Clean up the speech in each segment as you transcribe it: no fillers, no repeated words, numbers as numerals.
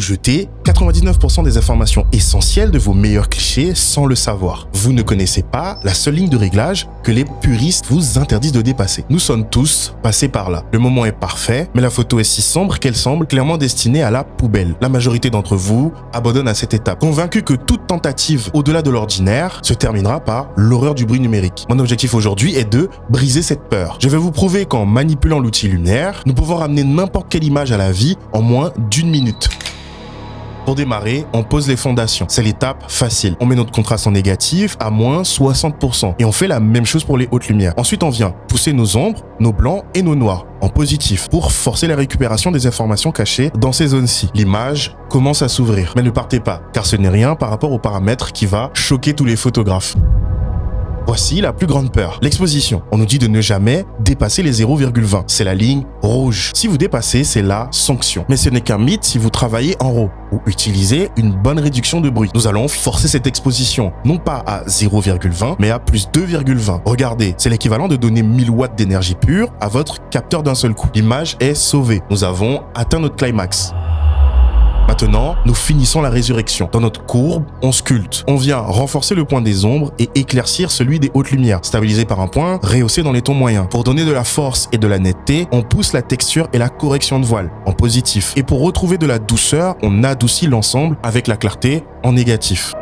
jetez 99% des informations essentielles de vos meilleurs clichés sans le savoir. Vous ne connaissez pas la seule ligne de réglage que les puristes vous interdisent de dépasser. Nous sommes tous passés par là. Le moment est parfait, mais la photo est si sombre qu'elle semble clairement destinée à la poubelle. La majorité d'entre vous abandonne à cette étape, convaincu que toute tentative au-delà de l'ordinaire se terminera par l'horreur du bruit numérique. Mon objectif aujourd'hui est de briser cette peur. Je vais vous prouver qu'en manipulant l'outil lumière, nous pouvons ramener n'importe quelle image à la vie en moins d'1 minute. Pour démarrer, on pose les fondations. C'est l'étape facile. On met notre contraste en négatif à moins 60% et on fait la même chose pour les hautes lumières. Ensuite, on vient pousser nos ombres, nos blancs et nos noirs en positif pour forcer la récupération des informations cachées dans ces zones-ci. L'image commence à s'ouvrir, mais ne partez pas, car ce n'est rien par rapport aux paramètres qui va choquer tous les photographes. Voici la plus grande peur, l'exposition. On nous dit de ne jamais dépasser les 0,20. C'est la ligne rouge. Si vous dépassez, c'est la sanction. Mais ce n'est qu'un mythe si vous travaillez en RAW ou utilisez une bonne réduction de bruit. Nous allons forcer cette exposition, non pas à 0,20, mais à plus 2,20. Regardez, c'est l'équivalent de donner 1000 watts d'énergie pure à votre capteur d'un seul coup. L'image est sauvée. Nous avons atteint notre climax. Maintenant, nous finissons la résurrection. Dans notre courbe, on sculpte. On vient renforcer le point des ombres et éclaircir celui des hautes lumières, stabilisé par un point rehaussé dans les tons moyens. Pour donner de la force et de la netteté, on pousse la texture et la correction de voile en positif. Et pour retrouver de la douceur, on adoucit l'ensemble avec la clarté en négatif.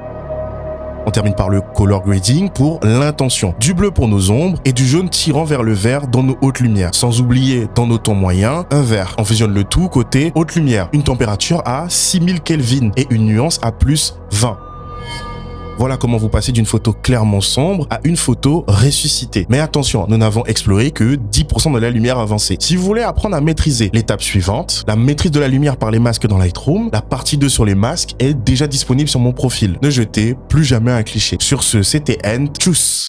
On termine par le color grading pour l'intention. Du bleu pour nos ombres et du jaune tirant vers le vert dans nos hautes lumières. Sans oublier, dans nos tons moyens, un vert. On fusionne le tout côté haute lumière. Une température à 6000 Kelvin et une nuance à plus 20. Voilà comment vous passez d'une photo clairement sombre à une photo ressuscitée. Mais attention, nous n'avons exploré que 10% de la lumière avancée. Si vous voulez apprendre à maîtriser l'étape suivante, la maîtrise de la lumière par les masques dans Lightroom, la partie 2 sur les masques est déjà disponible sur mon profil. Ne jetez plus jamais un cliché. Sur ce, c'était End. Tchuss!